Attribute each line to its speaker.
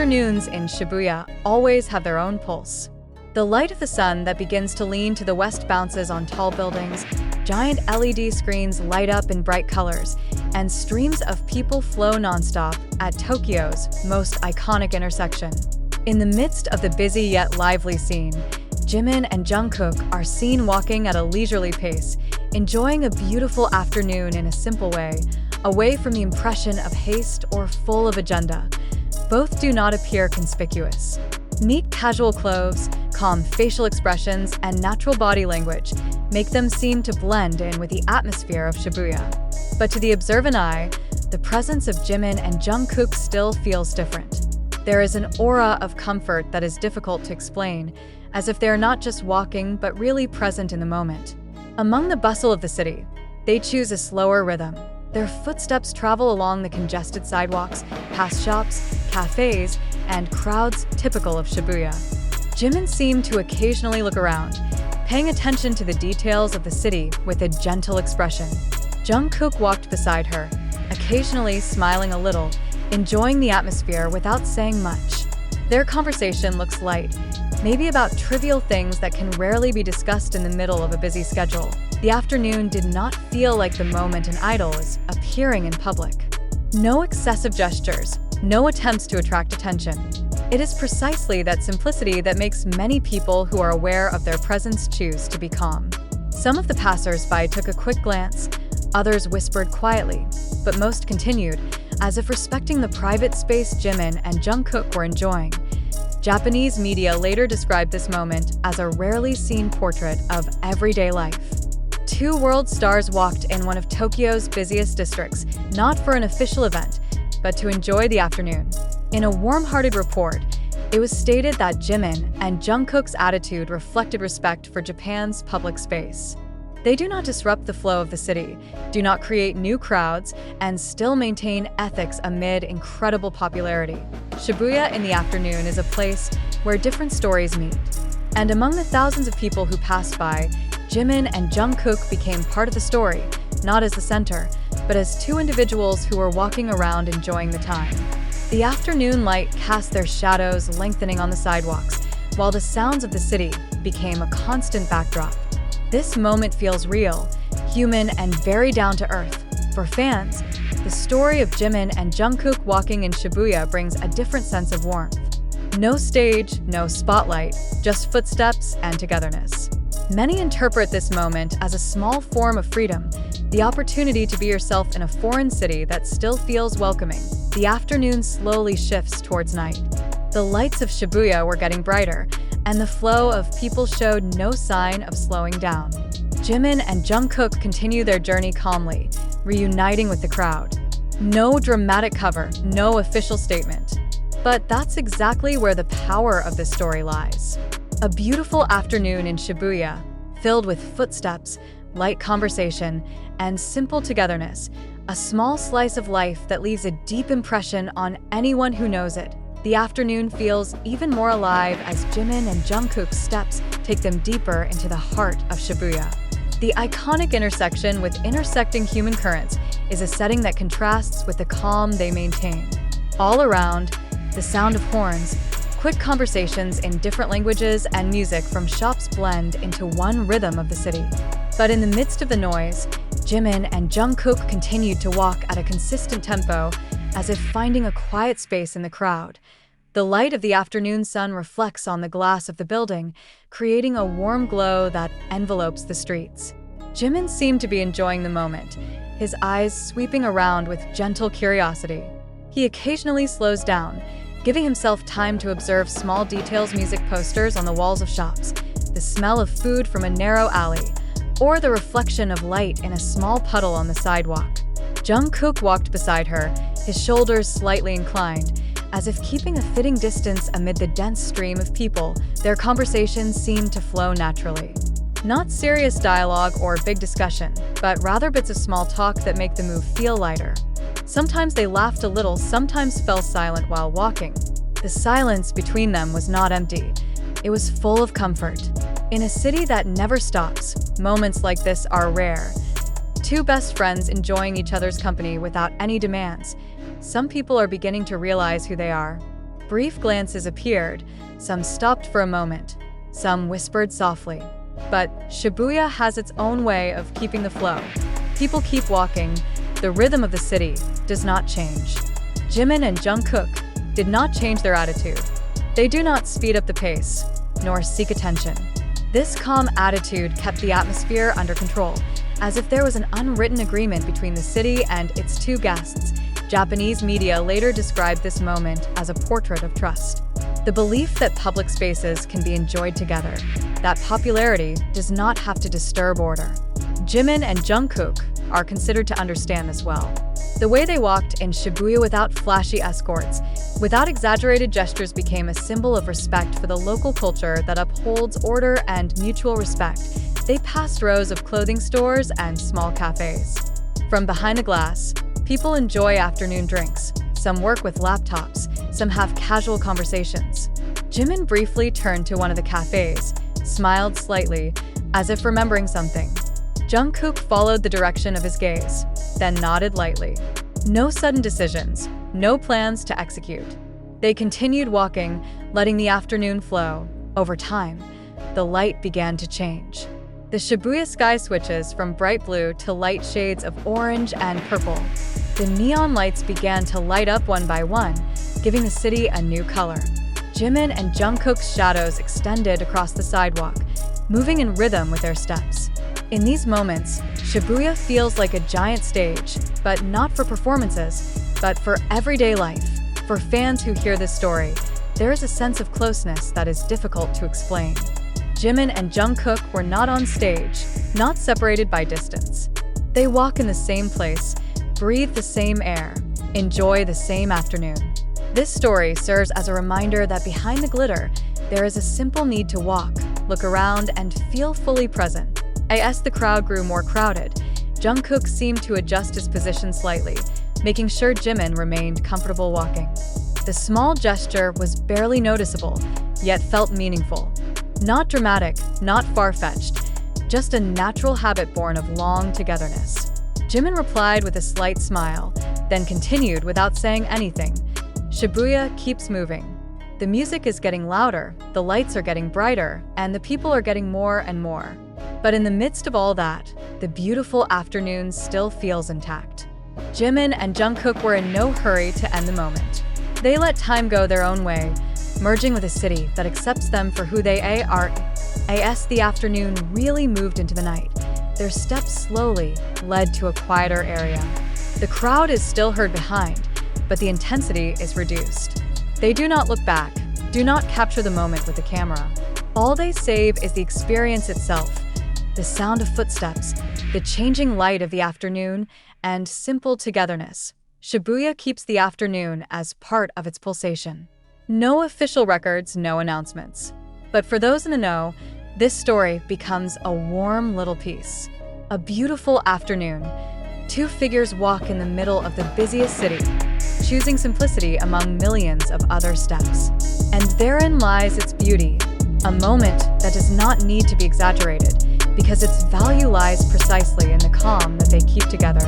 Speaker 1: afternoons in Shibuya always have their own pulse. The light of the sun that begins to lean to the west bounces on tall buildings, giant LED screens light up in bright colors, and streams of people flow nonstop at Tokyo's most iconic intersection. In the midst of the busy yet lively scene, Jimin and Jungkook are seen walking at a leisurely pace, enjoying a beautiful afternoon in a simple way, away from the impression of haste or full of agenda. Both do not appear conspicuous. Neat casual clothes, calm facial expressions, and natural body language make them seem to blend in with the atmosphere of Shibuya. But to the observant eye, the presence of Jimin and Jungkook still feels different. There is an aura of comfort that is difficult to explain, as if they are not just walking but really present in the moment. Among the bustle of the city, they choose a slower rhythm. Their footsteps travel along the congested sidewalks, past shops, cafes, and crowds typical of Shibuya. Jimin seemed to occasionally look around, paying attention to the details of the city with a gentle expression. Jungkook walked beside her, occasionally smiling a little, enjoying the atmosphere without saying much. Their conversation looks light, maybe about trivial things that can rarely be discussed in the middle of a busy schedule. The afternoon did not feel like the moment an idol is appearing in public. No excessive gestures, no attempts to attract attention. It is precisely that simplicity that makes many people who are aware of their presence choose to be calm. Some of the passers-by took a quick glance, others whispered quietly, but most continued, as if respecting the private space Jimin and Jungkook were enjoying. Japanese media later described this moment as a rarely seen portrait of everyday life. Two world stars walked in one of Tokyo's busiest districts, not for an official event, but to enjoy the afternoon. In a warm-hearted report, it was stated that Jimin and Jungkook's attitude reflected respect for Japan's public space. They do not disrupt the flow of the city, do not create new crowds, and still maintain ethics amid incredible popularity. Shibuya in the afternoon is a place where different stories meet. And among the thousands of people who passed by, Jimin and Jungkook became part of the story, not as the center, but as two individuals who were walking around enjoying the time. The afternoon light cast their shadows lengthening on the sidewalks, while the sounds of the city became a constant backdrop. This moment feels real, human, and very down to earth. For fans, the story of Jimin and Jungkook walking in Shibuya brings a different sense of warmth. No stage, no spotlight, just footsteps and togetherness. Many interpret this moment as a small form of freedom, the opportunity to be yourself in a foreign city that still feels welcoming. The afternoon slowly shifts towards night. The lights of Shibuya were getting brighter, and the flow of people showed no sign of slowing down. Jimin and Jungkook continue their journey calmly, reuniting with the crowd. No dramatic cover, no official statement. But that's exactly where the power of this story lies. A beautiful afternoon in Shibuya, filled with footsteps, light conversation, and simple togetherness, a small slice of life that leaves a deep impression on anyone who knows it. The afternoon feels even more alive as Jimin and Jungkook's steps take them deeper into the heart of Shibuya. The iconic intersection with intersecting human currents is a setting that contrasts with the calm they maintain. All around, the sound of horns, quick conversations in different languages, and music from shops blend into one rhythm of the city. But in the midst of the noise, Jimin and Jungkook continued to walk at a consistent tempo, as if finding a quiet space in the crowd. The light of the afternoon sun reflects on the glass of the building, creating a warm glow that envelopes the streets. Jimin seemed to be enjoying the moment, his eyes sweeping around with gentle curiosity. He occasionally slows down, giving himself time to observe small details, music posters on the walls of shops, the smell of food from a narrow alley, or the reflection of light in a small puddle on the sidewalk. Jungkook walked beside her, his shoulders slightly inclined, as if keeping a fitting distance amid the dense stream of people. Their conversations seemed to flow naturally. Not serious dialogue or big discussion, but rather bits of small talk that make the move feel lighter. Sometimes they laughed a little, sometimes fell silent while walking. The silence between them was not empty. It was full of comfort. In a city that never stops, moments like this are rare. Two best friends enjoying each other's company without any demands. Some people are beginning to realize who they are. Brief glances appeared, some stopped for a moment, some whispered softly. But Shibuya has its own way of keeping the flow. People keep walking, the rhythm of the city does not change. Jimin and Jungkook did not change their attitude. They do not speed up the pace, nor seek attention. This calm attitude kept the atmosphere under control, as if there was an unwritten agreement between the city and its two guests. Japanese media later described this moment as a portrait of trust. The belief that public spaces can be enjoyed together, that popularity does not have to disturb order. Jimin and Jungkook are considered to understand this well. The way they walked in Shibuya without flashy escorts, without exaggerated gestures, became a symbol of respect for the local culture that upholds order and mutual respect. They passed rows of clothing stores and small cafes. From behind a glass, people enjoy afternoon drinks. Some work with laptops, some have casual conversations. Jimin briefly turned to one of the cafes, smiled slightly, as if remembering something. Jungkook followed the direction of his gaze, then nodded lightly. No sudden decisions, no plans to execute. They continued walking, letting the afternoon flow. Over time, the light began to change. The Shibuya sky switches from bright blue to light shades of orange and purple. The neon lights began to light up one by one, giving the city a new color. Jimin and Jungkook's shadows extended across the sidewalk, moving in rhythm with their steps. In these moments, Shibuya feels like a giant stage, but not for performances, but for everyday life. For fans who hear this story, there is a sense of closeness that is difficult to explain. Jimin and Jungkook were not on stage, not separated by distance. They walk in the same place, breathe the same air, enjoy the same afternoon. This story serves as a reminder that behind the glitter, there is a simple need to walk, look around, and feel fully present. As the crowd grew more crowded, Jungkook seemed to adjust his position slightly, making sure Jimin remained comfortable walking. The small gesture was barely noticeable, yet felt meaningful. Not dramatic, not far-fetched, just a natural habit born of long togetherness. Jimin replied with a slight smile, then continued without saying anything. Shibuya keeps moving. The music is getting louder, the lights are getting brighter, and the people are getting more and more. But in the midst of all that, the beautiful afternoon still feels intact. Jimin and Jungkook were in no hurry to end the moment. They let time go their own way, merging with a city that accepts them for who they are. As the afternoon really moved into the night, their steps slowly led to a quieter area. The crowd is still heard behind, but the intensity is reduced. They do not look back, do not capture the moment with the camera. All they save is the experience itself, the sound of footsteps, the changing light of the afternoon, and simple togetherness. Shibuya keeps the afternoon as part of its pulsation. No official records, no announcements. But for those in the know, this story becomes a warm little piece. A beautiful afternoon. Two figures walk in the middle of the busiest city, choosing simplicity among millions of other steps. And therein lies its beauty, a moment that does not need to be exaggerated, because its value lies precisely in the calm that they keep together.